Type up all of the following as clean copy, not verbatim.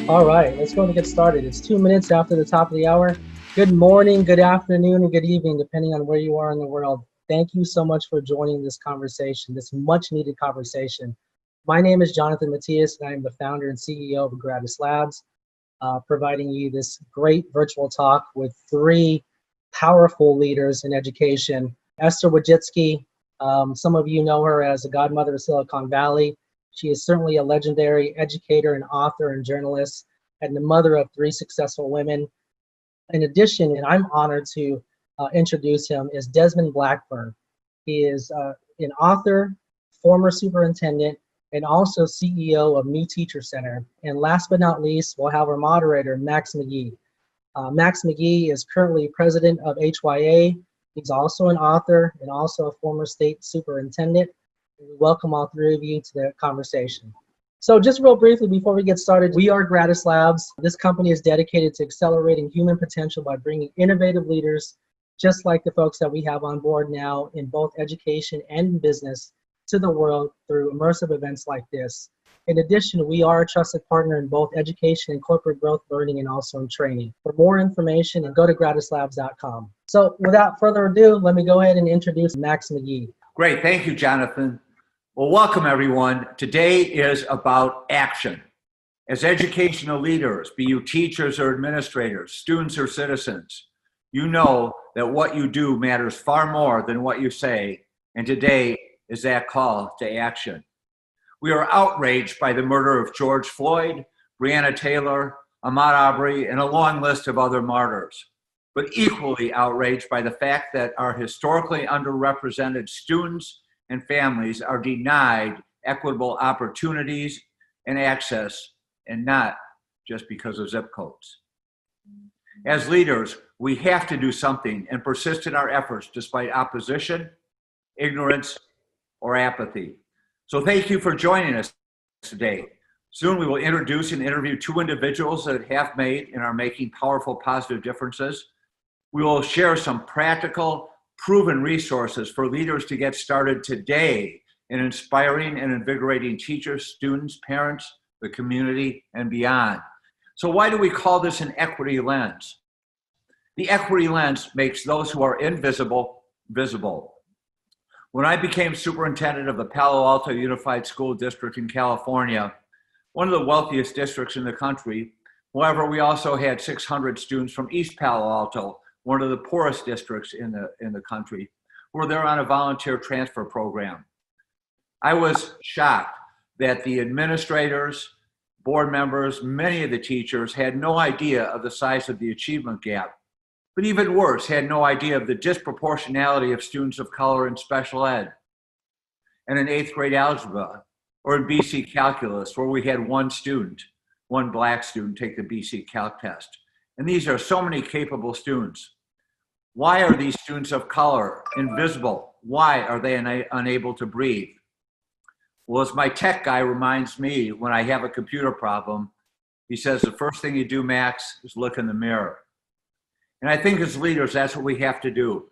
All right, let's go and get started. It's 2 minutes after the top of the hour. Good morning, good afternoon, and good evening, depending on where you are in the world. Thank you so much for joining this conversation, this much needed conversation. My name is Jonathan Matthias, and I am the founder and CEO of Drdis Labs, providing you this great virtual talk with three powerful leaders in education. Esther Wojcicki, some of you know her as the Godmother of Silicon Valley. She is certainly a legendary educator and author and journalist, and the mother of three successful women. In addition, and I'm honored to introduce him, is Desmond Blackburn. He is an author, former superintendent, and also CEO of New Teacher Center. And last but not least, we'll have our moderator, Max McGee. Max McGee is currently president of HYA. He's also an author and also a former state superintendent. We welcome all three of you to the conversation. So just real briefly before we get started, we are Drdis Labs. This company is dedicated to accelerating human potential by bringing innovative leaders, just like the folks that we have on board now in both education and business, to the world through immersive events like this. In addition, we are a trusted partner in both education and corporate growth learning and also in training. For more information, go to gradislabs.com. So without further ado, let me go ahead and introduce Max McGee. Great, thank you, Jonathan. Well, welcome everyone. Today is about action. As educational leaders, be you teachers or administrators, students or citizens, you know that what you do matters far more than what you say, and today is that call to action. We are outraged by the murder of George Floyd, Breonna Taylor, Ahmaud Arbery, and a long list of other martyrs, but equally outraged by the fact that our historically underrepresented students and families are denied equitable opportunities and access, and not just because of zip codes. As leaders, we have to do something and persist in our efforts despite opposition, ignorance, or apathy. So thank you for joining us today. Soon we will introduce and interview two individuals that have made and are making powerful, positive differences. We will share some practical, proven resources for leaders to get started today in inspiring and invigorating teachers, students, parents, the community, and beyond. So why do we call this an equity lens? The equity lens makes those who are invisible visible. When I became superintendent of the Palo Alto Unified School District in California, one of the wealthiest districts in the country, however, we also had 600 students from East Palo Alto, one of the poorest districts in the country, who were there on a volunteer transfer program. I was shocked that the administrators, board members, many of the teachers had no idea of the size of the achievement gap, but even worse, had no idea of the disproportionality of students of color in special ed and in 8th grade algebra, or in BC calculus, where we had one black student take the BC Calc test. And these are so many capable students. Why are these students of color invisible? Why are they unable to breathe? Well, as my tech guy reminds me when I have a computer problem, he says, the first thing you do, Max, is look in the mirror. And I think as leaders, that's what we have to do.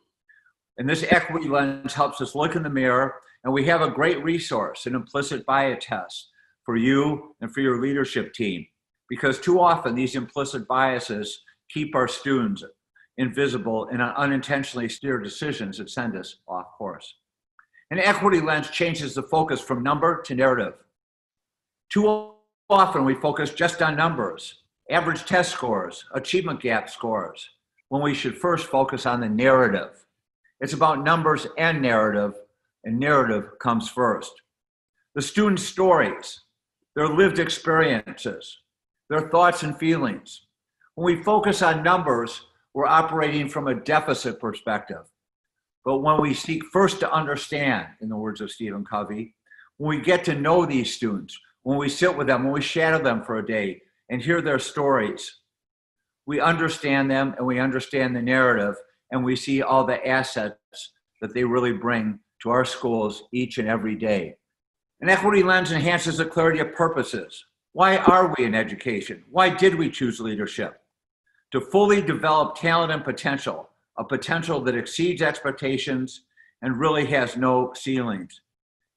And this equity lens helps us look in the mirror, and we have a great resource, an implicit bias test for you and for your leadership team, because too often these implicit biases keep our students invisible and unintentionally steer decisions that send us off course. An equity lens changes the focus from number to narrative. Too often we focus just on numbers, average test scores, achievement gap scores, when we should first focus on the narrative. It's about numbers and narrative comes first. The students' stories, their lived experiences, their thoughts and feelings. When we focus on numbers, we're operating from a deficit perspective. But when we seek first to understand, in the words of Stephen Covey, when we get to know these students, when we sit with them, when we shadow them for a day and hear their stories, we understand them and we understand the narrative, and we see all the assets that they really bring to our schools each and every day. An equity lens enhances the clarity of purposes. Why are we in education? Why did we choose leadership? To fully develop talent and potential, a potential that exceeds expectations and really has no ceilings.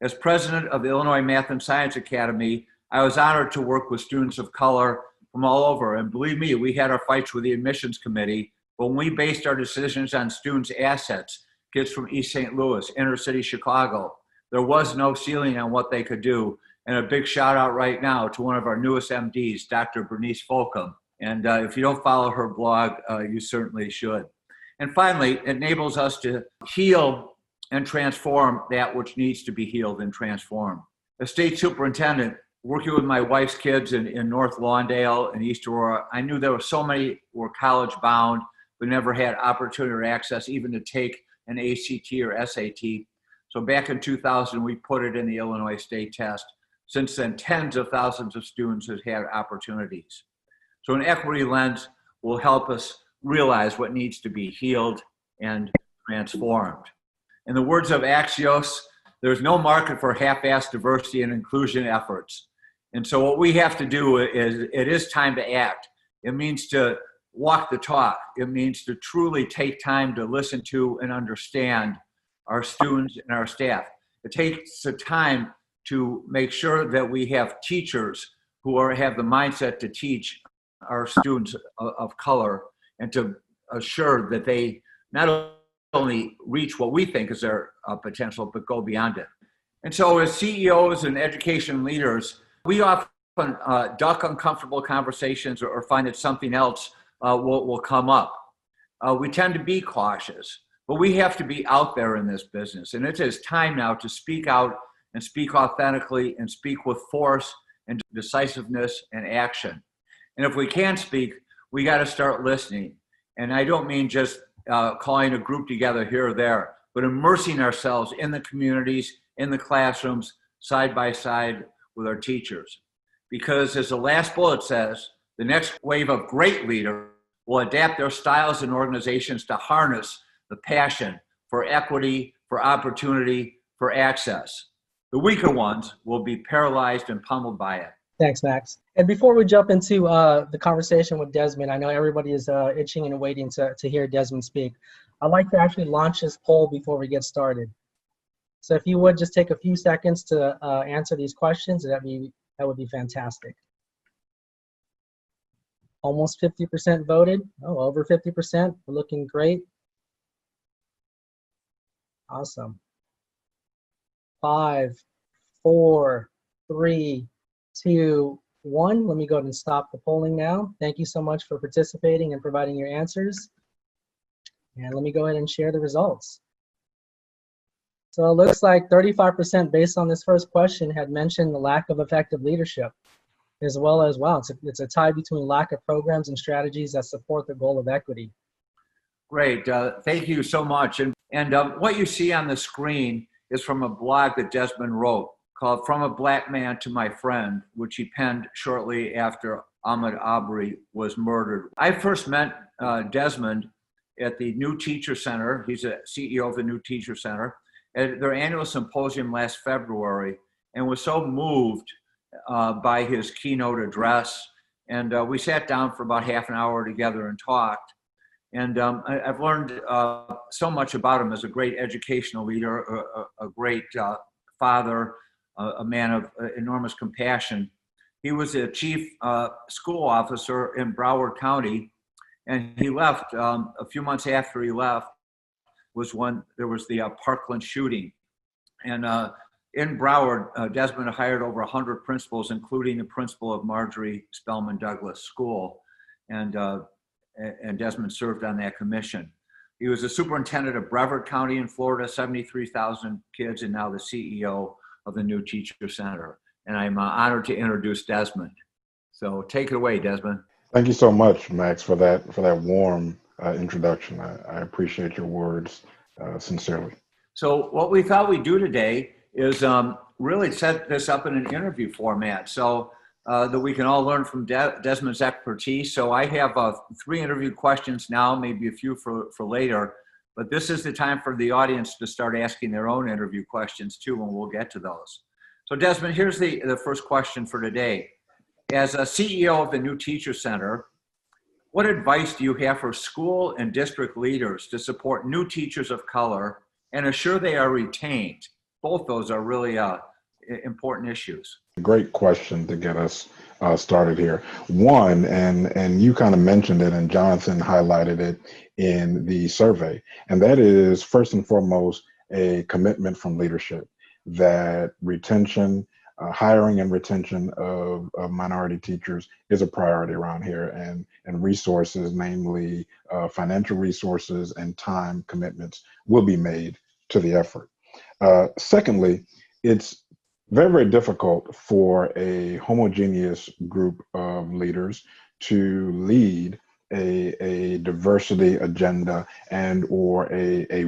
As president of the Illinois Math and Science Academy, I was honored to work with students of color from all over. And believe me, we had our fights with the admissions committee, but when we based our decisions on students' assets, kids from East St. Louis, inner city Chicago, there was no ceiling on what they could do. And a big shout out right now to one of our newest MDs, Dr. Bernice Folcom. And if you don't follow her blog, you certainly should. And finally, it enables us to heal and transform that which needs to be healed and transformed. As state superintendent, working with my wife's kids in North Lawndale and East Aurora, I knew there were so many who were college bound, but never had opportunity or access even to take an ACT or SAT. So back in 2000, we put it in the Illinois state test. Since then, tens of thousands of students have had opportunities. So an equity lens will help us realize what needs to be healed and transformed. In the words of Axios, there's no market for half-assed diversity and inclusion efforts. And so what we have to do is, it is time to act. It means to walk the talk. It means to truly take time to listen to and understand our students and our staff. It takes the time to make sure that we have teachers who have the mindset to teach our students of color and to assure that they not only reach what we think is their potential, but go beyond it. And so as CEOs and education leaders, we often duck uncomfortable conversations or find that something else will come up. We tend to be cautious, but we have to be out there in this business. And it is time now to speak out and speak authentically and speak with force and decisiveness and action. And if we can't speak, we got to start listening. And I don't mean just calling a group together here or there, but immersing ourselves in the communities, in the classrooms, side by side with our teachers. Because as the last bullet says, the next wave of great leaders will adapt their styles and organizations to harness the passion for equity, for opportunity, for access. The weaker ones will be paralyzed and pummeled by it. Thanks, Max. And before we jump into the conversation with Desmond, I know everybody is itching and waiting to hear Desmond speak. I'd like to actually launch this poll before we get started. So if you would just take a few seconds to answer these questions, that would be fantastic. Almost 50% voted. Oh, over 50%. We're looking great. Awesome. 5, 4, 3, 2, 1. Let me go ahead and stop the polling now. Thank you so much for participating and providing your answers. And let me go ahead and share the results. So it looks like 35% based on this first question had mentioned the lack of effective leadership, as well as, wow, it's a tie between lack of programs and strategies that support the goal of equity. Great, thank you so much. And what you see on the screen is from a blog that Desmond wrote called From a Black Man to My Friend, which he penned shortly after Ahmaud Arbery was murdered. I first met Desmond at the New Teacher Center. He's a CEO of the New Teacher Center at their annual symposium last February, and was so moved by his keynote address. And we sat down for about half an hour together and talked. And I've learned so much about him as a great educational leader, a great father, a man of enormous compassion. He was a chief school officer in Broward County, and he left a few months after he left was when there was the Parkland shooting. And in Broward, Desmond hired over 100 principals, including the principal of Marjorie Spelman Douglas School. And Desmond served on that commission. He was the superintendent of Brevard County in Florida, 73,000 kids, and now the CEO of the New Teacher Center. And I'm honored to introduce Desmond. So take it away, Desmond. Thank you so much, Max, for that warm introduction. I appreciate your words sincerely. So what we thought we'd do today is really set this up in an interview format so that we can all learn from Desmond's expertise. So I have 3 interview questions now, maybe a few for later, but this is the time for the audience to start asking their own interview questions too, and we'll get to those. So Desmond, here's the first question for today. As a CEO of the New Teacher Center, what advice do you have for school and district leaders to support new teachers of color and assure they are retained? Both those are really important issues. Great question to get us started here. One, and you kind of mentioned it, and Jonathan highlighted it in the survey, and that is first and foremost a commitment from leadership that retention, hiring and retention of minority teachers is a priority around here, and resources, namely financial resources and time commitments, will be made to the effort. Secondly, it's very, very difficult for a homogeneous group of leaders to lead a diversity agenda and or a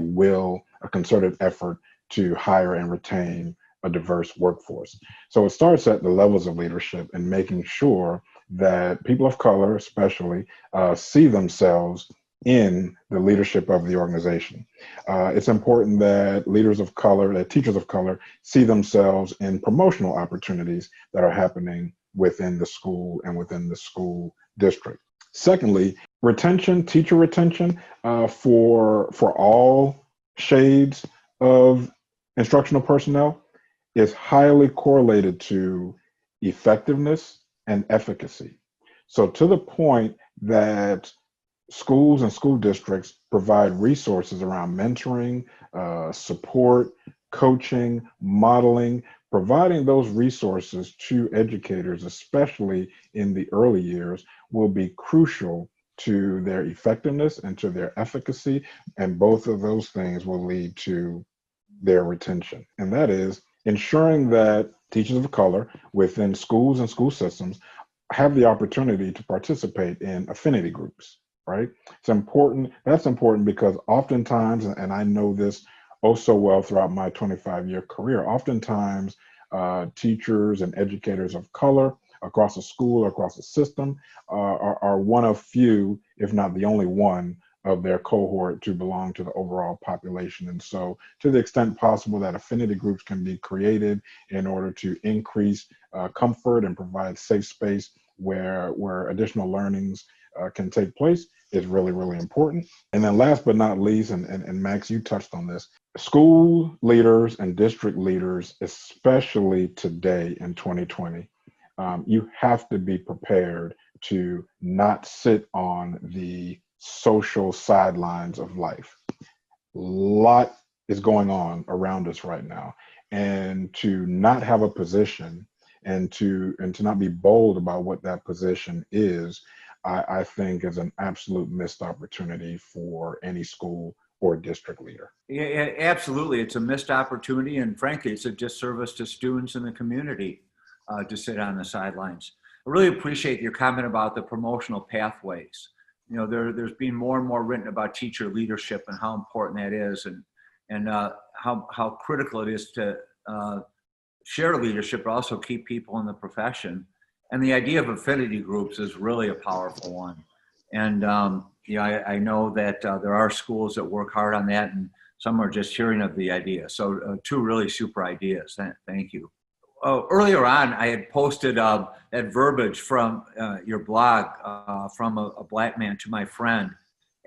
concerted effort to hire and retain a diverse workforce. So it starts at the levels of leadership and making sure that people of color especially see themselves in the leadership of the organization. It's important that leaders of color, that teachers of color, see themselves in promotional opportunities that are happening within the school and within the school district. Secondly, retention, teacher retention for all shades of instructional personnel is highly correlated to effectiveness and efficacy. So to the point that schools and school districts provide resources around mentoring, support, coaching, modeling, providing those resources to educators, especially in the early years, will be crucial to their effectiveness and to their efficacy. And both of those things will lead to their retention. And that is ensuring that teachers of color within schools and school systems have the opportunity to participate in affinity groups. Right? It's important. That's important because oftentimes, and I know this oh so well throughout my 25-year career, oftentimes teachers and educators of color across a school, across a system, are one of few, if not the only one, of their cohort to belong to the overall population. And so to the extent possible that affinity groups can be created in order to increase comfort and provide safe space where additional learnings can take place is really, really important. And then last but not least, and Max, you touched on this, school leaders and district leaders, especially today in 2020, you have to be prepared to not sit on the social sidelines of life. A lot is going on around us right now. And to not have a position and to not be bold about what that position is, I think is an absolute missed opportunity for any school or district leader. Yeah, absolutely. It's a missed opportunity. And frankly, it's a disservice to students in the community to sit on the sidelines. I really appreciate your comment about the promotional pathways. You know, there's been more and more written about teacher leadership and how important that is, and how critical it is to share leadership, but also keep people in the profession. And the idea of affinity groups is really a powerful one. And you know, I know that there are schools that work hard on that, and some are just hearing of the idea. So two really super ideas. Thank you. Earlier on, I had posted that verbiage from your blog, from a black man to my friend.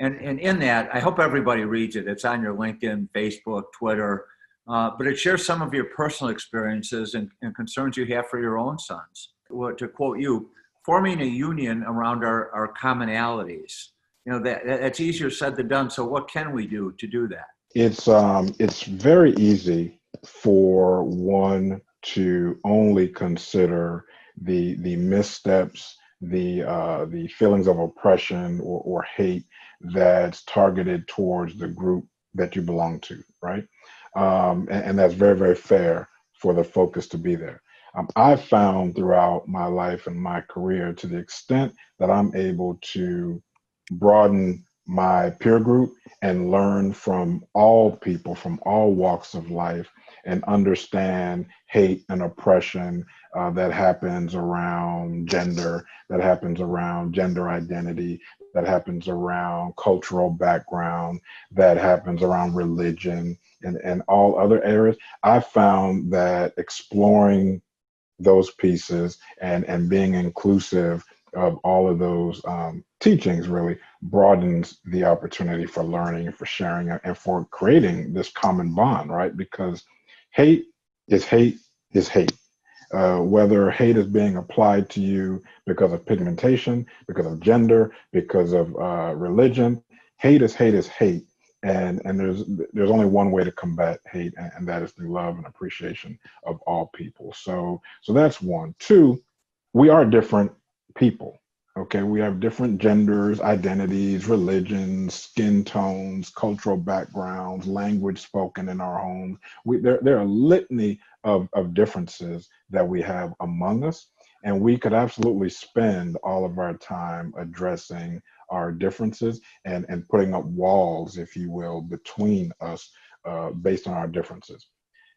And in that, I hope everybody reads it. It's on your LinkedIn, Facebook, Twitter, but it shares some of your personal experiences and concerns you have for your own sons. To quote you, forming a union around our commonalities. You know, that's easier said than done. So what can we do to do that? It's very easy for one to only consider the missteps, the feelings of oppression or hate that's targeted towards the group that you belong to, right? And that's very, very fair for the focus to be there. I've found throughout my life and my career, to the extent that I'm able to broaden my peer group and learn from all people, from all walks of life, and understand hate and oppression that happens around gender, that happens around gender identity, that happens around cultural background, that happens around religion, and all other areas. I found that exploring those pieces and being inclusive of all of those teachings really broadens the opportunity for learning and for sharing and for creating this common bond, right? Because hate is hate is hate. whether hate is being applied to you because of pigmentation, because of gender, because of religion. Hate is hate is hate. And there's only one way to combat hate, and that is through love and appreciation of all people. So that's one. Two, we are different people. Okay, we have different genders, identities, religions, skin tones, cultural backgrounds, language spoken in our homes. There are a litany of differences that we have among us, and we could absolutely spend all of our time addressing our differences and putting up walls, if you will, between us based on our differences.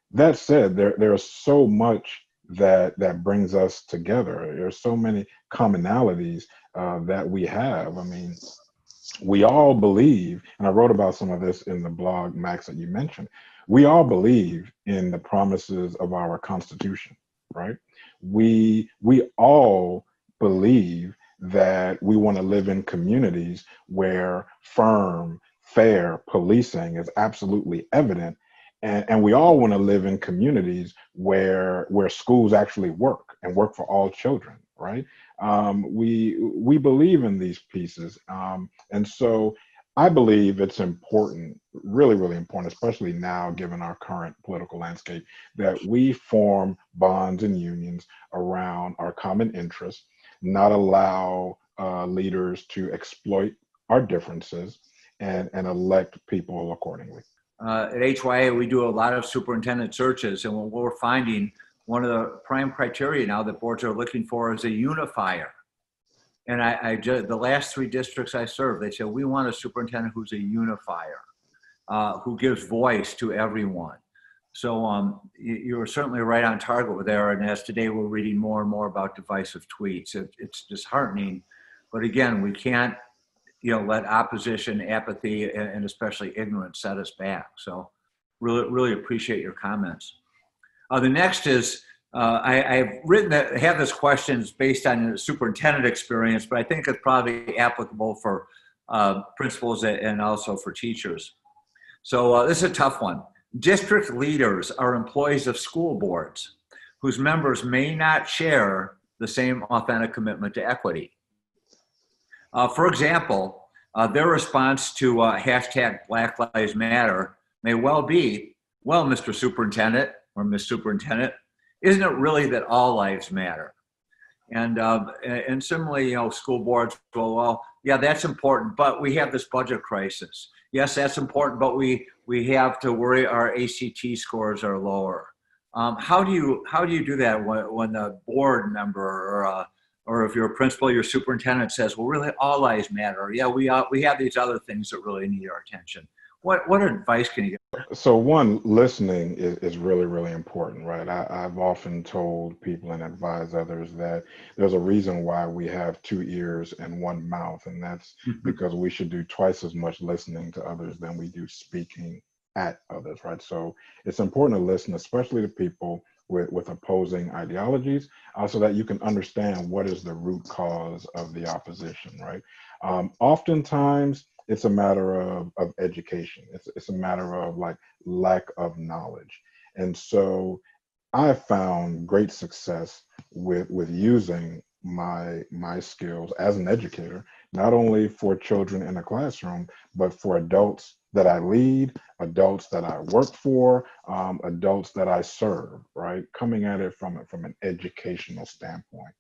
That said, there's so much that brings us together. There's so many commonalities that we have. I mean, we all believe, and I wrote about some of this in the blog, Max, that you mentioned. We all believe in the promises of our Constitution, right? We all believe that we want to live in communities where firm, fair policing is absolutely evident. And we all want to live in communities where schools actually work and work for all children, right? We believe in these pieces. And so I believe it's important, really, really important, especially now, given our current political landscape, that we form bonds and unions around our common interests, not allow leaders to exploit our differences, and elect people accordingly. At HYA, we do a lot of superintendent searches, and what we're finding, one of the prime criteria now that boards are looking for is a unifier. And I just, the last 3 districts I served, they said, we want a superintendent who's a unifier, who gives voice to everyone. So you're certainly right on target there. And as today we're reading more and more about divisive tweets, it's disheartening. But again, we can't let opposition, apathy, and especially ignorance set us back. So really appreciate your comments. The next is, I've written that, have this question based on a superintendent experience, but I think it's probably applicable for principals and also for teachers. So this is a tough one. District leaders are employees of school boards whose members may not share the same authentic commitment to equity. For example, their response to hashtag Black Lives Matter may well be, well, Mr. Superintendent or Ms. Superintendent, isn't it really that all lives matter? And similarly, school boards go, well, yeah, that's important, but we have this budget crisis. Yes, that's important, but we have to worry our ACT scores are lower. How do you do that when the board member or if you're a principal, your superintendent says, well, really all lives matter. Yeah, we have these other things that really need our attention. What advice can you give? So one, listening is really, really important, right? I've often told people and advise others that there's a reason why we have 2 ears and 1 mouth, and that's because we should do twice as much listening to others than we do speaking at others, right? So it's important to listen, especially to people with opposing ideologies, so that you can understand what is the root cause of the opposition, right? Oftentimes, it's a matter of education. It's a matter of lack of knowledge. And so I found great success with using my skills as an educator, not only for children in the classroom, but for adults that I lead, adults that I work for, adults that I serve, right? Coming at it from an educational standpoint.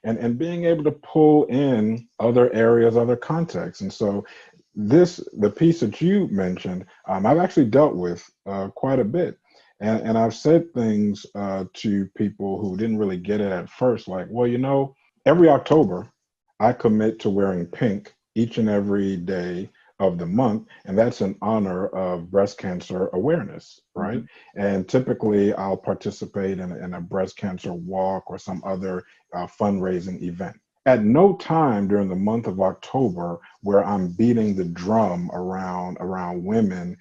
And being able to pull in other areas, other contexts. And so the piece that you mentioned, I've actually dealt with quite a bit. And I've said things to people who didn't really get it at first, like, well, every October, I commit to wearing pink each and every day of the month, and that's in honor of breast cancer awareness, right? Mm-hmm. And typically I'll participate in a breast cancer walk or some other fundraising event. At no time during the month of October where I'm beating the drum around women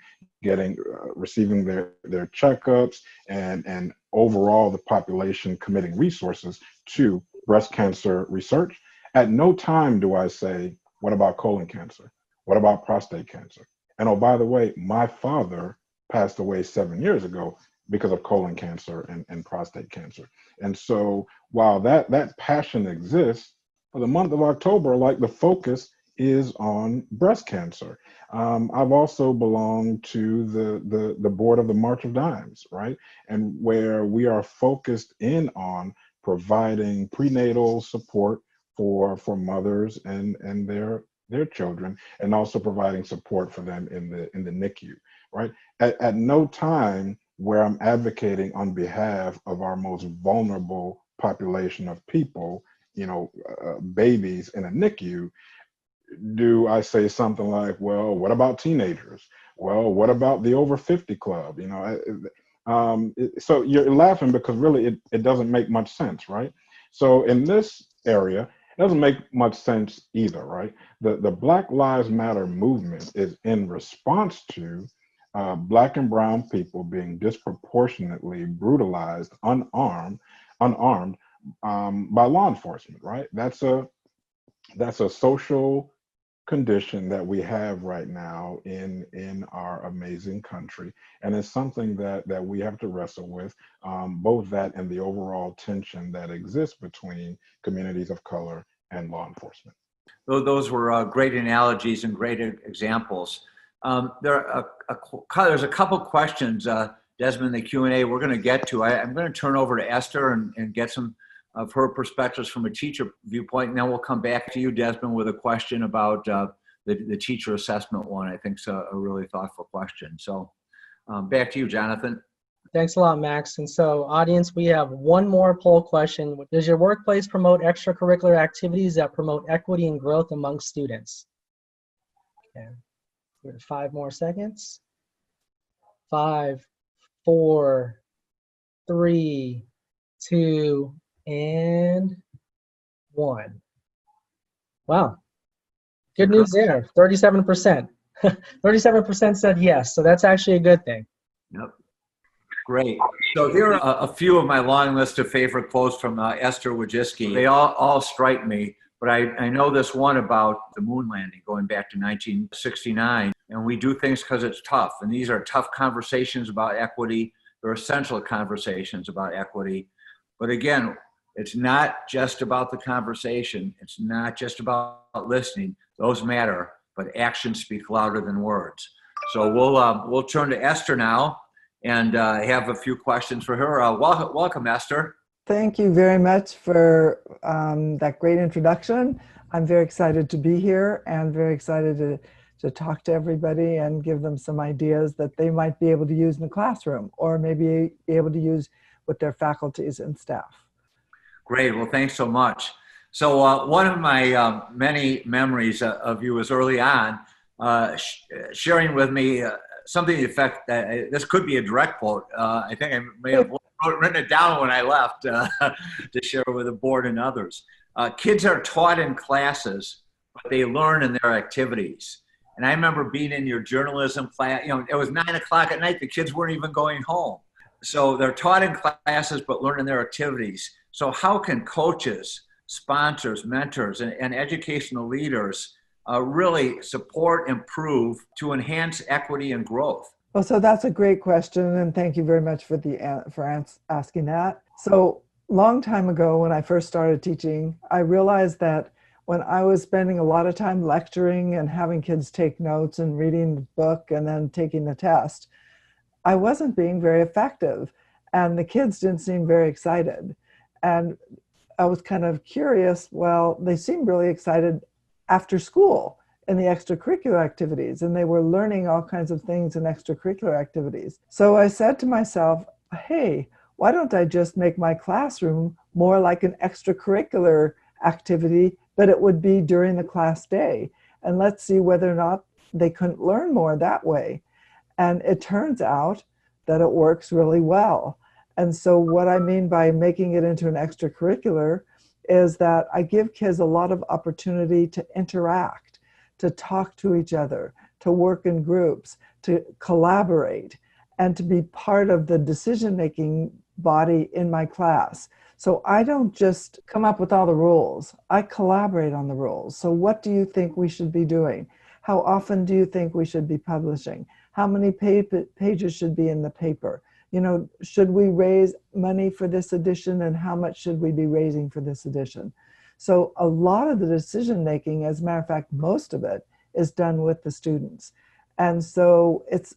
receiving their checkups and overall the population committing resources to breast cancer research. At no time do I say, what about colon cancer? What about prostate cancer? And oh, by the way, my father passed away 7 years ago because of colon cancer and prostate cancer. And so while that passion exists, for the month of October, like the focus is on breast cancer. I've also belonged to the board of the March of Dimes, right? And where we are focused in on providing prenatal support for mothers and their children, and also providing support for them in the NICU, right? At no time where I'm advocating on behalf of our most vulnerable population of people, babies in a NICU, do I say something like, well, what about teenagers? Well, what about the over 50 club? So you're laughing because really it doesn't make much sense, right? So in this area, it doesn't make much sense either, right? The Black Lives Matter movement is in response to Black and brown people being disproportionately brutalized, unarmed by law enforcement, right? That's a social condition that we have right now in our amazing country, and it's something that we have to wrestle with, both that and the overall tension that exists between communities of color and law enforcement. Those were great analogies and great examples. There's a couple questions, Desmond, the Q&A we're going to get to. I'm going to turn over to Esther and get some of her perspectives from a teacher viewpoint, and then we'll come back to you, Desmond, with a question about the teacher assessment one. I think is a really thoughtful question. So back to you, Jonathan. Thanks a lot, Max. And so, audience, we have one more poll question. Does your workplace promote extracurricular activities that promote equity and growth among students? Okay. 5 more seconds. 5, 4, 3, 2, and 1. Wow. Good news there. 37%. 37% said yes. So that's actually a good thing. Yep. Great. So here are a few of my long list of favorite quotes from Esther Wojcicki. They all strike me, but I know this one about the moon landing going back to 1969. And we do things because it's tough. And these are tough conversations about equity. They're essential conversations about equity. But again, it's not just about the conversation. It's not just about listening. Those matter, but actions speak louder than words. So we'll turn to Esther now and have a few questions for her. Welcome, Esther. Thank you very much for that great introduction. I'm very excited to be here and very excited to talk to everybody and give them some ideas that they might be able to use in the classroom or maybe be able to use with their faculties and staff. Great. Well, thanks so much. So one of my many memories of you was early on sharing with me something to the effect that this could be a direct quote. I think I may have written it down when I left to share with the board and others. Kids are taught in classes, but they learn in their activities. And I remember being in your journalism class, it was 9 o'clock at night, the kids weren't even going home. So they're taught in classes, but learn in their activities. So how can coaches, sponsors, mentors, and educational leaders really support, improve to enhance equity and growth? Well, so that's a great question, and thank you very much for asking that. So long time ago, when I first started teaching, I realized that when I was spending a lot of time lecturing and having kids take notes and reading the book and then taking the test, I wasn't being very effective, and the kids didn't seem very excited. And I was kind of curious, well, they seemed really excited after school in the extracurricular activities, and they were learning all kinds of things in extracurricular activities. So I said to myself, hey, why don't I just make my classroom more like an extracurricular activity, but it would be during the class day, and let's see whether or not they couldn't learn more that way. And it turns out that it works really well. And so what I mean by making it into an extracurricular is that I give kids a lot of opportunity to interact, to talk to each other, to work in groups, to collaborate, and to be part of the decision-making body in my class. So I don't just come up with all the rules. I collaborate on the rules. So what do you think we should be doing? How often do you think we should be publishing? How many pages should be in the paper? should we raise money for this edition, and how much should we be raising for this edition? So a lot of the decision making, as a matter of fact, most of it is done with the students. And so it's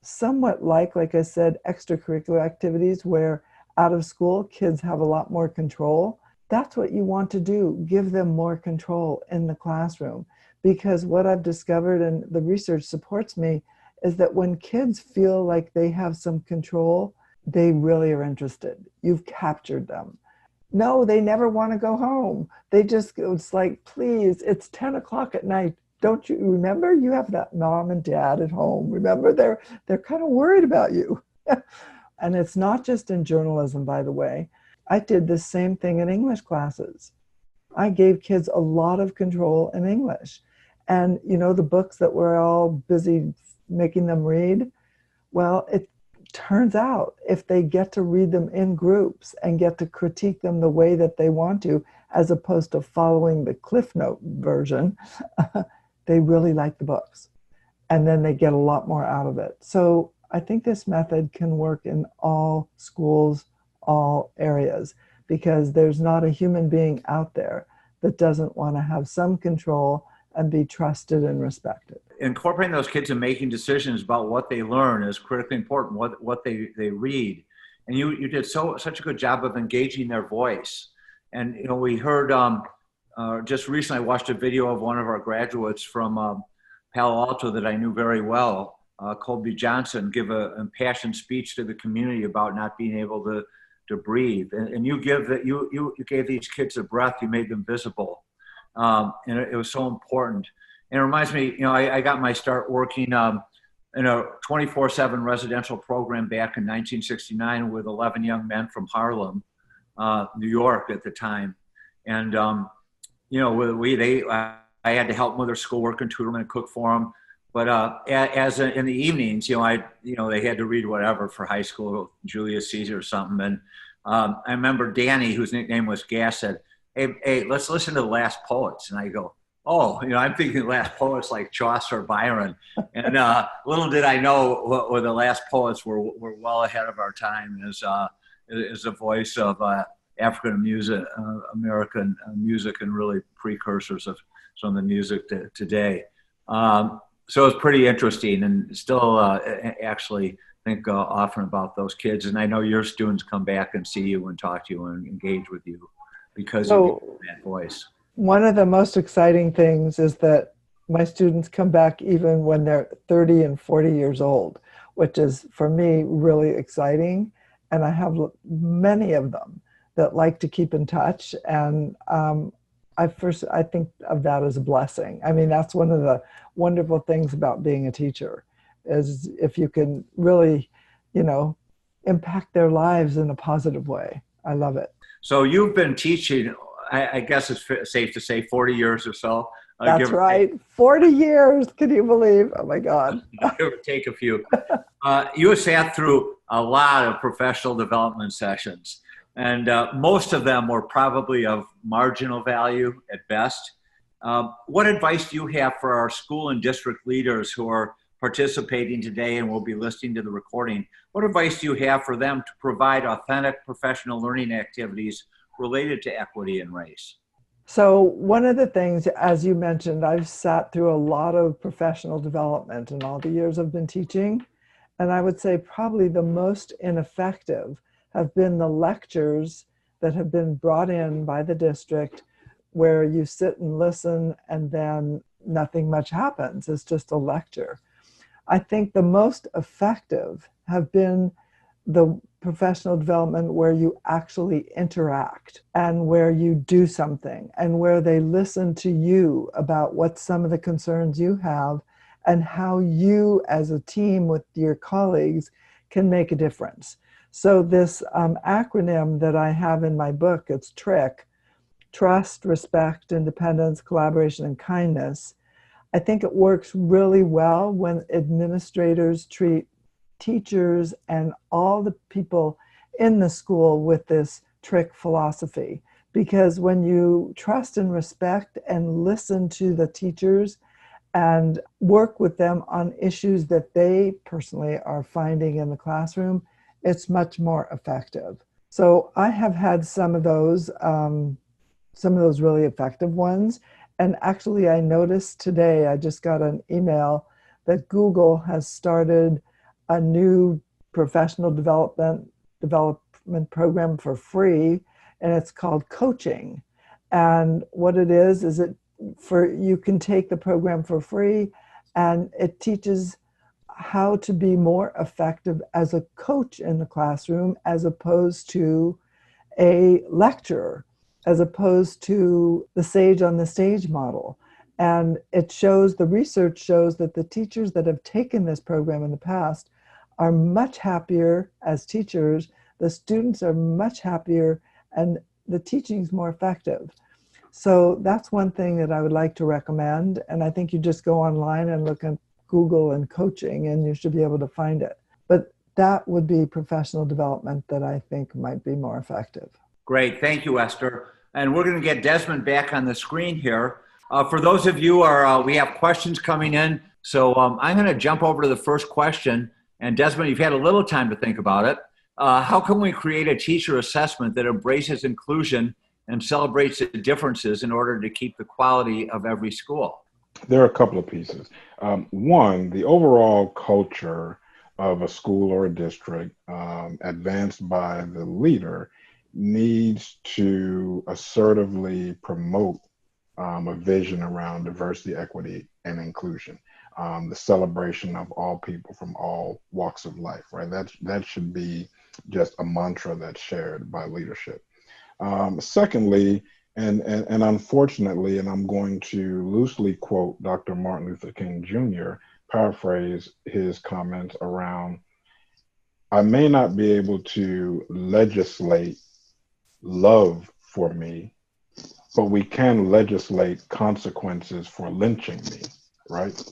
somewhat like I said, extracurricular activities where out of school kids have a lot more control. That's what you want to do, give them more control in the classroom. Because what I've discovered, and the research supports me, is that when kids feel like they have some control, they really are interested. You've captured them. No, they never want to go home. It's like, please, it's 10 o'clock at night. Don't you remember? You have that mom and dad at home. Remember, they're kind of worried about you. And it's not just in journalism, by the way. I did the same thing in English classes. I gave kids a lot of control in English. And, the books that we're all busy making them read, well, it turns out if they get to read them in groups and get to critique them the way that they want to, as opposed to following the Cliff Note version, they really like the books. And then they get a lot more out of it. So I think this method can work in all schools, all areas, because there's not a human being out there that doesn't want to have some control and be trusted and respected. Incorporating those kids and making decisions about what they learn is critically important, what they read. And you did such a good job of engaging their voice. And we heard just recently, I watched a video of one of our graduates from Palo Alto that I knew very well, Colby Johnson, give an impassioned speech to the community about not being able to breathe. And you gave these kids a breath, you made them visible. And it was so important. And it reminds me, I got my start working in a 24/7 residential program back in 1969 with 11 young men from Harlem, New York at the time. And, I had to help them with their schoolwork and tutor them and cook for them. But in the evenings, they had to read whatever for high school, Julius Caesar or something. And I remember Danny, whose nickname was Gas, said, hey, let's listen to the last poets. And I go, oh, I'm thinking the last poets like Chaucer or Byron. And little did I know what the last poets were well ahead of our time as a voice of African American music and really precursors of some of the music today. So it's pretty interesting, and still actually think often about those kids. And I know your students come back and see you and talk to you and engage with you because you get that voice. One of the most exciting things is that my students come back even when they're 30 and 40 years old, which is for me really exciting. And I have many of them that like to keep in touch. And I think of that as a blessing. I mean, that's one of the wonderful things about being a teacher, is if you can really, impact their lives in a positive way. I love it. So you've been teaching, I guess it's safe to say 40 years or so. That's right. 40 years. Can you believe? Oh my God. Give or take a few. You have sat through a lot of professional development sessions, and most of them were probably of marginal value at best. What advice do you have for our school and district leaders who are participating today and will be listening to the recording? What advice do you have for them to provide authentic professional learning activities related to equity and race? So one of the things, as you mentioned, I've sat through a lot of professional development in all the years I've been teaching. And I would say probably the most ineffective have been the lectures that have been brought in by the district, where you sit and listen and then nothing much happens. It's just a lecture. I think the most effective have been the professional development where you actually interact and where you do something and where they listen to you about what some of the concerns you have and how you as a team with your colleagues can make a difference. So this acronym that I have in my book, it's TRIC, Trust, Respect, Independence, Collaboration, and Kindness. I think it works really well when administrators treat teachers and all the people in the school with this TRIC philosophy. Because when you trust and respect and listen to the teachers and work with them on issues that they personally are finding in the classroom, it's much more effective. So I have had some of those really effective ones. And actually, I noticed today, I just got an email that Google has started a new professional development program for free, and it's called coaching. And what it is you can take the program for free, and it teaches how to be more effective as a coach in the classroom as opposed to a lecturer, as opposed to the sage on the stage model. And the research shows that the teachers that have taken this program in the past are much happier as teachers, the students are much happier, and the teaching is more effective. So that's one thing that I would like to recommend. And I think you just go online and look at Google and coaching, and you should be able to find it. But that would be professional development that I think might be more effective. Great. Thank you, Esther. And we're going to get Desmond back on the screen here. For those of you we have questions coming in. So I'm going to jump over to the first question. And Desmond, you've had a little time to think about it. How can we create a teacher assessment that embraces inclusion and celebrates the differences in order to keep the quality of every school? There are a couple of pieces. One, the overall culture of a school or a district, advanced by the leader, needs to assertively promote a vision around diversity, equity, and inclusion. The celebration of all people from all walks of life, right? That should be just a mantra that's shared by leadership. Secondly, and unfortunately, and I'm going to loosely quote Dr. Martin Luther King Jr., paraphrase his comments around, I may not be able to legislate love for me, but we can legislate consequences for lynching me, right?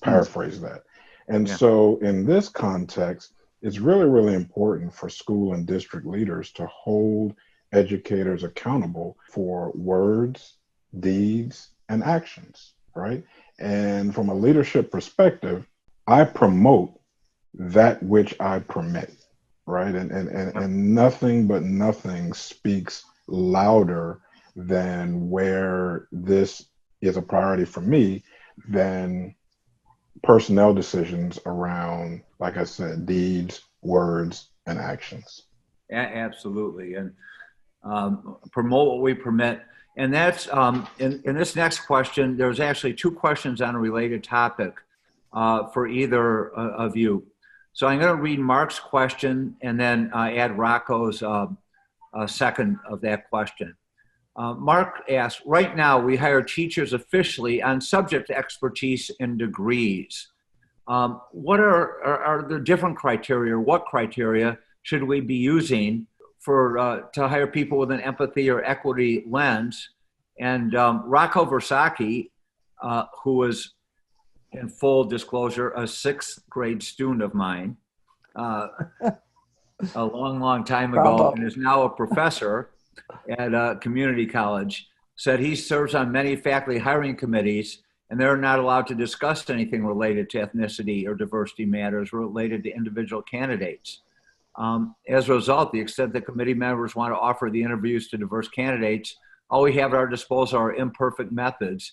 Paraphrase that. And so in this context, it's really, really important for school and district leaders to hold educators accountable for words, deeds, and actions, right? And from a leadership perspective, I promote that which I permit, right? And nothing but nothing speaks louder than where this is a priority for me than personnel decisions around, like I said, deeds, words, and actions. Absolutely. And promote what we permit. And that's, in this next question, there's actually two questions on a related topic for either of you. So I'm going to read Mark's question and then add Rocco's second of that question. Mark asks, right now we hire teachers officially on subject expertise and degrees. What are the different criteria, or what criteria should we be using to hire people with an empathy or equity lens? And Rocco Wojcicki, who was, in full disclosure, a 6th grade student of mine a long time ago, and is now a professor at a community college, said he serves on many faculty hiring committees, and they're not allowed to discuss anything related to ethnicity or diversity matters related to individual candidates. As a result, the extent that committee members want to offer the interviews to diverse candidates, all we have at our disposal are imperfect methods.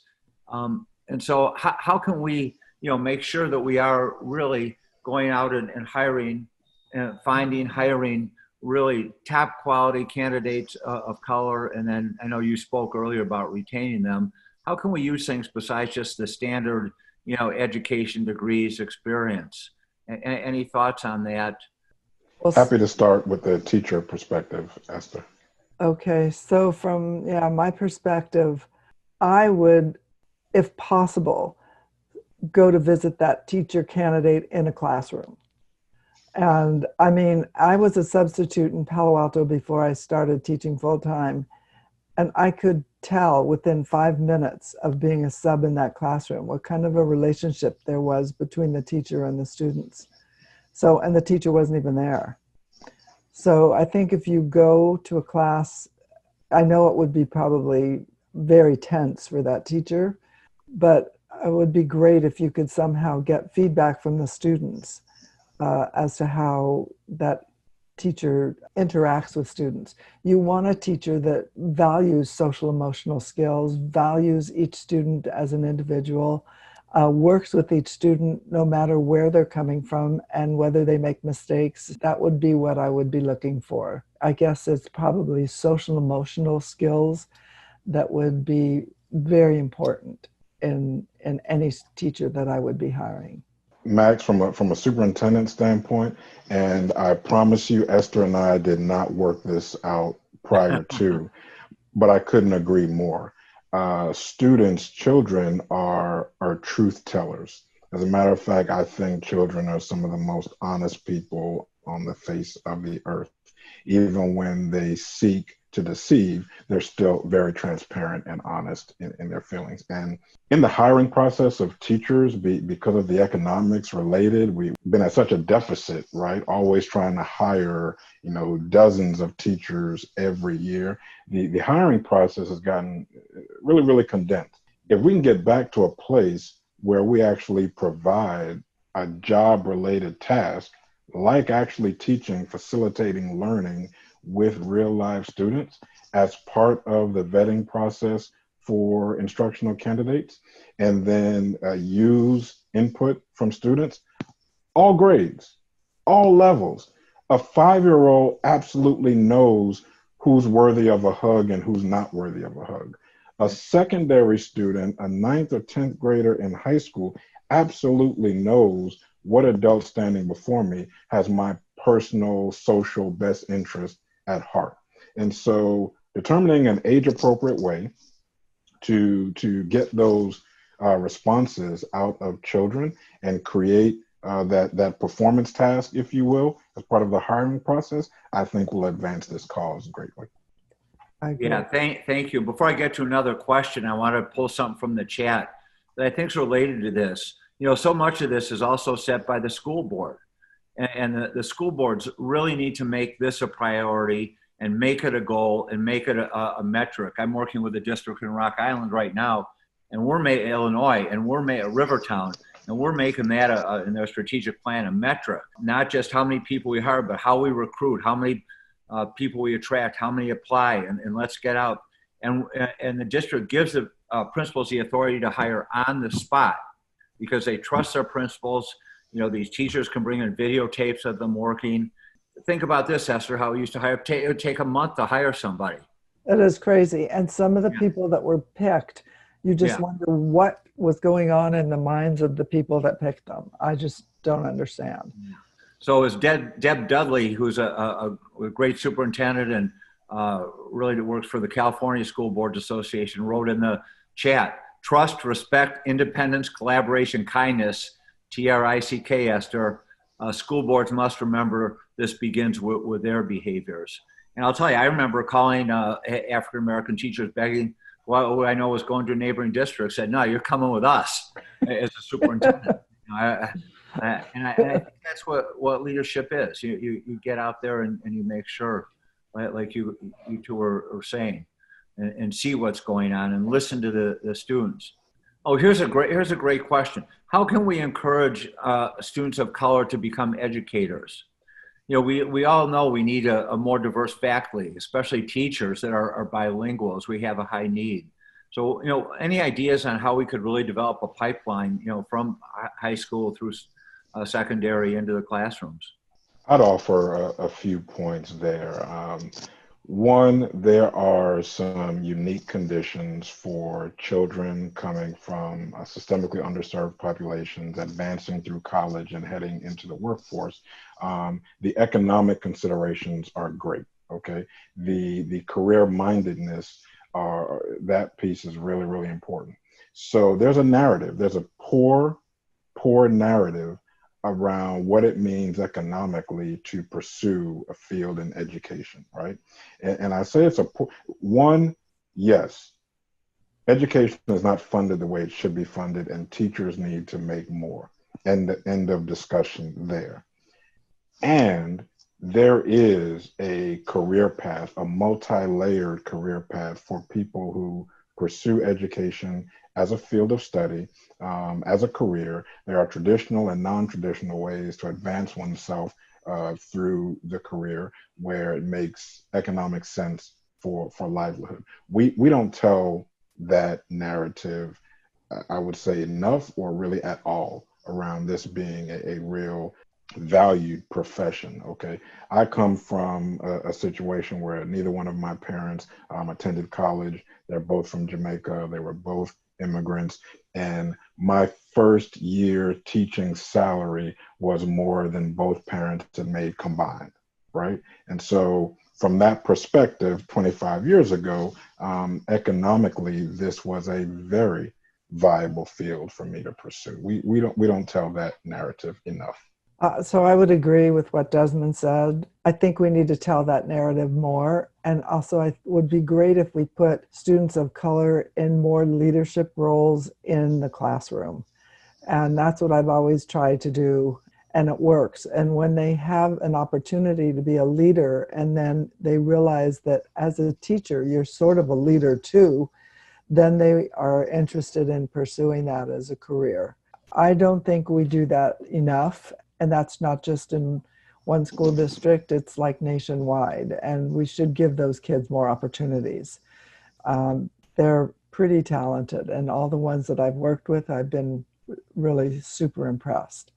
And so how can we, make sure that we are really going out and hiring and hiring really top quality candidates of color? And then I know you spoke earlier about retaining them. How can we use things besides just the standard, education, degrees, experience? Any thoughts on that? Well, happy to start with the teacher perspective, Esther. Okay, so from my perspective, I would, if possible, go to visit that teacher candidate in a classroom. And I mean, I was a substitute in Palo Alto before I started teaching full-time, and I could tell within 5 minutes of being a sub in that classroom what kind of a relationship there was between the teacher and the students. So, and the teacher wasn't even there. So I think if you go to a class, I know it would be probably very tense for that teacher, but it would be great if you could somehow get feedback from the students as to how that teacher interacts with students. You want a teacher that values social emotional skills, values each student as an individual, works with each student no matter where they're coming from and whether they make mistakes. That would be what I would be looking for. I guess it's probably social emotional skills that would be very important in any teacher that I would be hiring. Max, from a superintendent standpoint, and I promise you, Esther and I did not work this out prior to, but I couldn't agree more. Students, children are truth tellers. As a matter of fact, I think children are some of the most honest people on the face of the earth. Even when they seek to deceive, they're still very transparent and honest in their feelings. And in the hiring process of teachers, because of the economics related, we've been at such a deficit, right? Always trying to hire, dozens of teachers every year. The hiring process has gotten really, really condensed. If we can get back to a place where we actually provide a job-related task, like actually teaching, facilitating learning with real live students as part of the vetting process for instructional candidates, and then use input from students, all grades, all levels. A 5-year-old absolutely knows who's worthy of a hug and who's not worthy of a hug. A secondary student, a 9th or 10th grader in high school, absolutely knows what adult standing before me has my personal, social best interest at heart. And so determining an age-appropriate way to get those responses out of children and create that performance task, if you will, as part of the hiring process, I think will advance this cause greatly. Yeah, thank you. Before I get to another question, I want to pull something from the chat that I think is related to this. So much of this is also set by the school board. And the school boards really need to make this a priority and make it a goal and make it a metric. I'm working with a district in Rock Island right now, and Illinois, and we're Rivertown, and we're making that in their strategic plan a metric. Not just how many people we hire, but how we recruit, how many people we attract, how many apply, and let's get out. And the district gives the principals the authority to hire on the spot because they trust their principals. These teachers can bring in videotapes of them working. Think about this, Esther, how we used to hire, it would take a month to hire somebody. It is crazy. And some of the people that were picked, you just wonder what was going on in the minds of the people that picked them. I just don't understand. So as Deb Dudley, who's a great superintendent and really works for the California School Boards Association, wrote in the chat, trust, respect, independence, collaboration, kindness, TRICK, Esther. School boards must remember this begins with their behaviors. And I'll tell you, I remember calling African-American teachers begging, who I know was going to a neighboring district, said, no, you're coming with us as a superintendent. And I think that's what leadership is. You get out there and you make sure, like you two were saying, and see what's going on and listen to the students. Oh, here's a great question. How can we encourage students of color to become educators? We all know we need a more diverse faculty, especially teachers that are bilinguals. We have a high need. So, any ideas on how we could really develop a pipeline, from high school through secondary into the classrooms? I'd offer a few points there. One, there are some unique conditions for children coming from systemically underserved populations, advancing through college and heading into the workforce. The economic considerations are great, okay? The career-mindedness, that piece is really, really important. So there's a narrative, there's a poor narrative around what it means economically to pursue a field in education, right? And I say it's yes, education is not funded the way it should be funded, and teachers need to make more. End of discussion there. And there is a career path, a multi-layered career path for people who pursue education as a field of study, as a career. There are traditional and non-traditional ways to advance oneself through the career where it makes economic sense for livelihood. We don't tell that narrative, I would say, enough or really at all around this being a real valued profession. Okay, I come from a situation where neither one of my parents attended college. They're both from Jamaica. They were both immigrants, and my first year teaching salary was more than both parents had made combined, right? And so from that perspective, 25 years ago, economically, this was a very viable field for me to pursue. We don't tell that narrative enough. So I would agree with what Desmond said. I think we need to tell that narrative more. And also, it would be great if we put students of color in more leadership roles in the classroom. And that's what I've always tried to do. And it works. And when they have an opportunity to be a leader, and then they realize that as a teacher, you're sort of a leader too, then they are interested in pursuing that as a career. I don't think we do that enough. And that's not just in one school district, it's like nationwide. And we should give those kids more opportunities. They're pretty talented. And all the ones that I've worked with, I've been really super impressed.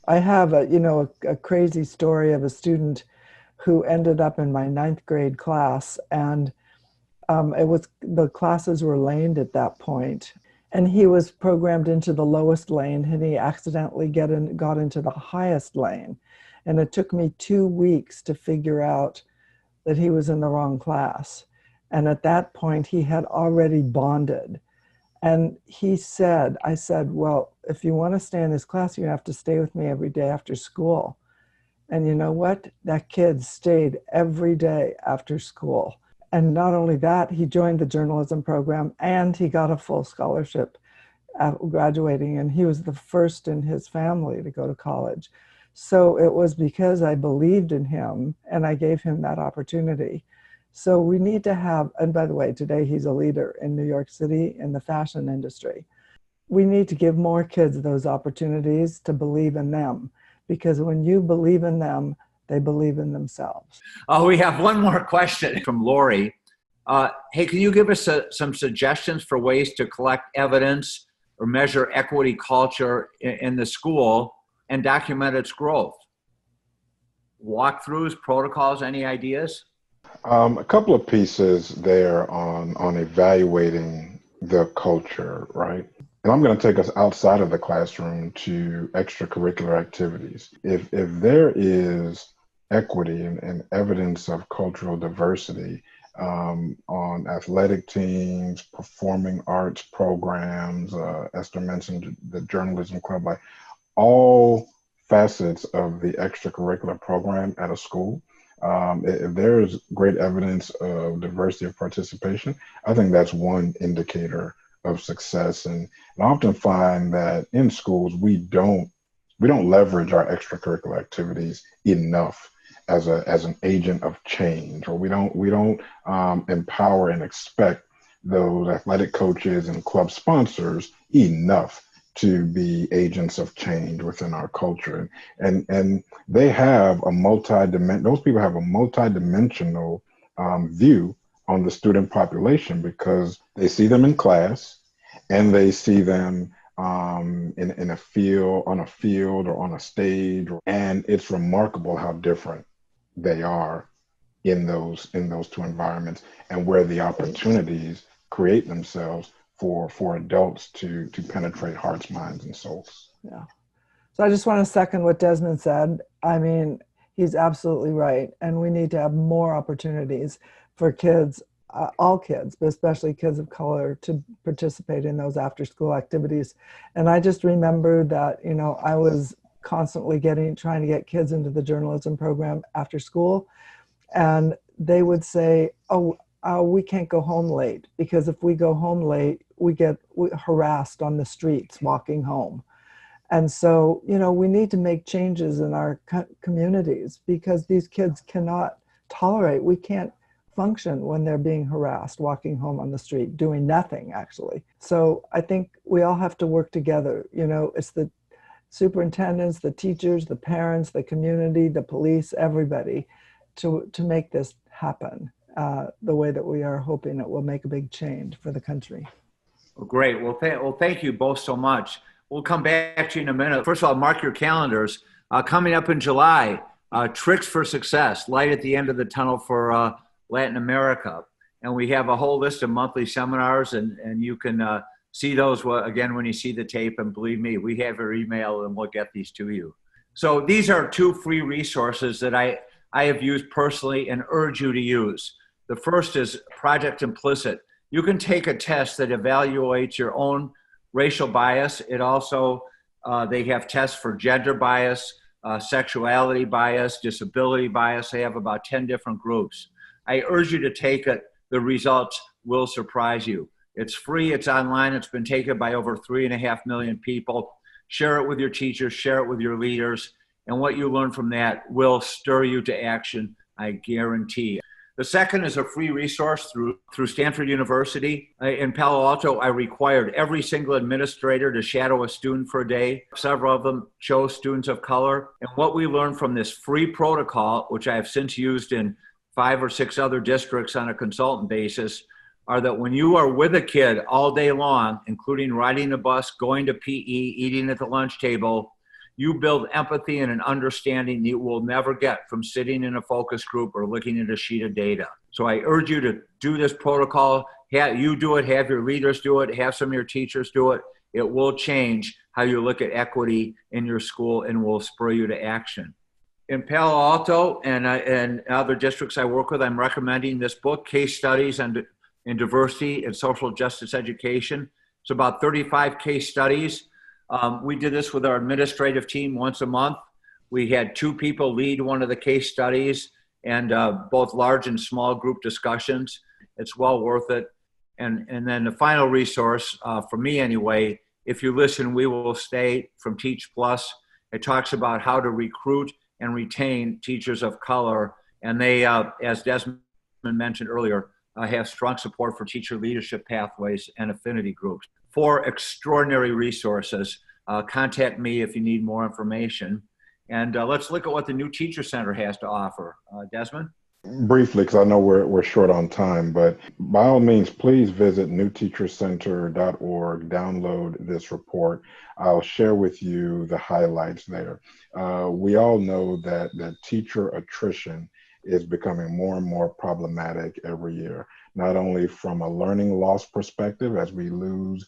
I have a crazy story of a student who ended up in my 9th grade class. And the classes were laned at that point. And he was programmed into the lowest lane, and he accidentally got into the highest lane. And it took me 2 weeks to figure out that he was in the wrong class. And at that point, he had already bonded. And I said, well, if you want to stay in this class, you have to stay with me every day after school. And you know what? That kid stayed every day after school. And not only that, he joined the journalism program and he got a full scholarship graduating, and he was the first in his family to go to college. So it was because I believed in him and I gave him that opportunity. So we need to have, and by the way, today he's a leader in New York City in the fashion industry. We need to give more kids those opportunities to believe in them, because when you believe in them, they believe in themselves. Oh, we have one more question from Lori. Hey, can you give us some suggestions for ways to collect evidence or measure equity culture in the school and document its growth? Walkthroughs, protocols, any ideas? A couple of pieces there on evaluating the culture, right? And I'm going to take us outside of the classroom to extracurricular activities. If there is equity and evidence of cultural diversity on athletic teams, performing arts programs, Esther mentioned the journalism club, like all facets of the extracurricular program at a school, if there is great evidence of diversity of participation, I think that's one indicator of success. And I often find that in schools, we don't leverage our extracurricular activities enough as an agent of change, or we don't empower and expect those athletic coaches and club sponsors enough to be agents of change within our culture. And they have those people have a multidimensional view on the student population, because they see them in class and they see them in a field, on a field or on a stage. And it's remarkable how different they are in those two environments, and where the opportunities create themselves for adults to penetrate hearts, minds, and souls. Yeah. So I just want to second what Desmond said. I mean, he's absolutely right. And we need to have more opportunities for kids, all kids, but especially kids of color, to participate in those after school activities. And I just remember that, I was constantly trying to get kids into the journalism program after school. And they would say, we can't go home late, because if we go home late, we get harassed on the streets walking home. And so, we need to make changes in our communities, because these kids cannot tolerate, we can't function when they're being harassed walking home on the street, doing nothing actually. So I think we all have to work together. It's the superintendents, the teachers, the parents, the community, the police, everybody to make this happen the way that we are hoping it will make a big change for the country. Well, great. Well, thank you both so much. We'll come back to you in a minute. First of all, mark your calendars. Coming up in July, Tricks for Success, light at the end of the tunnel for Latin America. And we have a whole list of monthly seminars, and you can see those again when you see the tape. And believe me, we have your email and we'll get these to you. So these are two free resources that I have used personally and urge you to use. The first is Project Implicit. You can take a test that evaluates your own racial bias. It also, they have tests for gender bias, sexuality bias, disability bias. They have about 10 different groups. I urge you to take it. The results will surprise you. It's free, it's online, it's been taken by over 3.5 million people. Share it with your teachers, share it with your leaders, and what you learn from that will stir you to action, I guarantee. The second is a free resource through Stanford University. In Palo Alto, I required every single administrator to shadow a student for a day. Several of them chose students of color. And what we learned from this free protocol, which I have since used in 5 or 6 other districts on a consultant basis, are that when you are with a kid all day long, including riding the bus, going to PE, eating at the lunch table, you build empathy and an understanding that you will never get from sitting in a focus group or looking at a sheet of data. So I urge you to do this protocol. You do it, have your leaders do it, have some of your teachers do it. It will change how you look at equity in your school and will spur you to action. In Palo Alto and other districts I work with, I'm recommending this book, Case Studies in Diversity and Social Justice Education. It's about 35 case studies. We did this with our administrative team once a month. We had 2 people lead one of the case studies and both large and small group discussions. It's well worth it. And then the final resource, for me anyway, If You Listen, We Will Stay from Teach Plus. It talks about how to recruit and retain teachers of color. And they, as Desmond mentioned earlier, have strong support for teacher leadership pathways and affinity groups. 4 extraordinary resources. Contact me if you need more information. And let's look at what the New Teacher Center has to offer. Desmond? Briefly, because I know we're short on time, but by all means, please visit newteachercenter.org, download this report. I'll share with you the highlights there. We all know that teacher attrition is becoming more and more problematic every year, not only from a learning loss perspective as we lose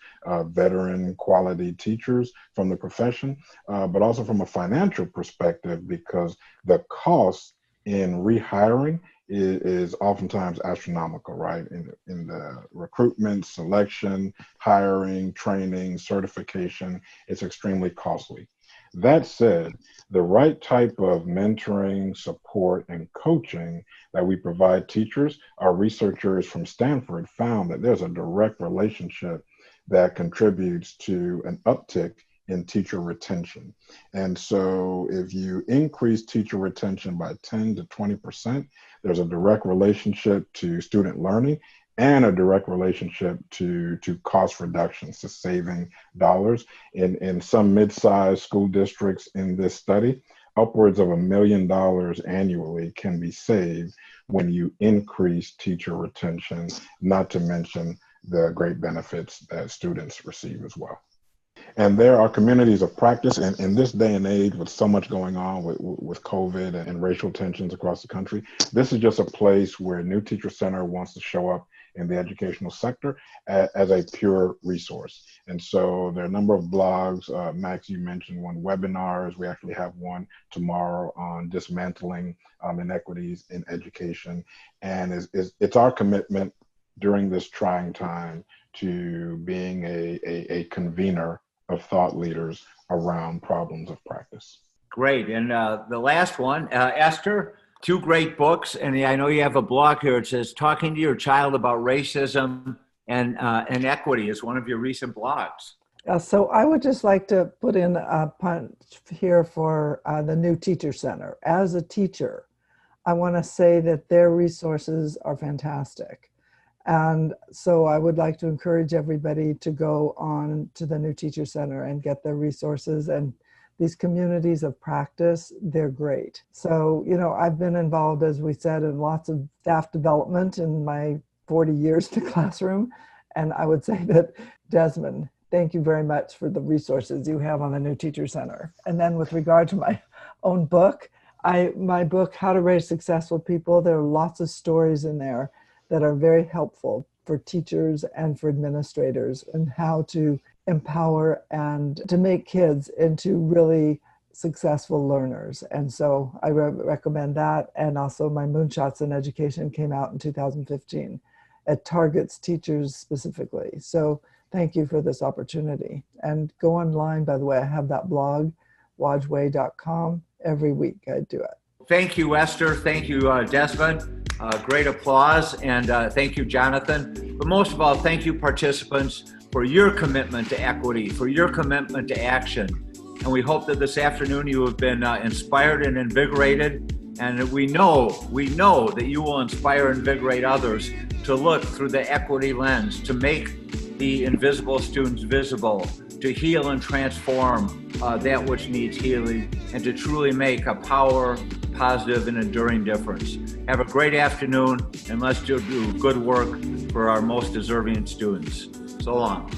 veteran quality teachers from the profession, but also from a financial perspective because the cost in rehiring is oftentimes astronomical, right? In the recruitment, selection, hiring, training, certification, it's extremely costly. That said, the right type of mentoring, support, and coaching that we provide teachers, our researchers from Stanford found that there's a direct relationship that contributes to an uptick in teacher retention. And so if you increase teacher retention by 10 to 20%, there's a direct relationship to student learning and a direct relationship to cost reductions, to saving dollars. In some mid-sized school districts in this study, upwards of $1 million annually can be saved when you increase teacher retention, not to mention the great benefits that students receive as well. And there are communities of practice. And in this day and age, with so much going on with COVID and racial tensions across the country, this is just a place where New Teacher Center wants to show up in the educational sector as a pure resource. And so there are a number of blogs. Max, you mentioned one, webinars. We actually have one tomorrow on dismantling inequities in education. And it's our commitment during this trying time to being a convener of thought leaders around problems of practice. Great. And the last one, Esther, 2 great books. And I know you have a blog here. It says, Talking to Your Child About Racism and Equity is one of your recent blogs. So I would just like to put in a punch here for the New Teacher Center. As a teacher, I want to say that their resources are fantastic. And so I would like to encourage everybody to go on to the New Teacher Center and get their resources. And these communities of practice, they're great. So, I've been involved, as we said, in lots of staff development in my 40 years in the classroom. And I would say that, Desmond, thank you very much for the resources you have on the New Teacher Center. And then with regard to my own book, my book, How to Raise Successful People, there are lots of stories in there that are very helpful for teachers and for administrators, and how to empower and to make kids into really successful learners. And so I recommend that. And also my Moonshots in Education came out in 2015. It targets teachers specifically. So thank you for this opportunity. And go online, by the way, I have that blog, wojway.com. Every week I do it. Thank you, Esther. Thank you, Desmond. Great applause. And thank you, Jonathan. But most of all, thank you, participants, for your commitment to equity, for your commitment to action. And we hope that this afternoon you have been inspired and invigorated. And we know that you will inspire and invigorate others to look through the equity lens, to make the invisible students visible, to heal and transform that which needs healing, and to truly make a positive and enduring difference. Have a great afternoon, and let's do good work for our most deserving students. So long.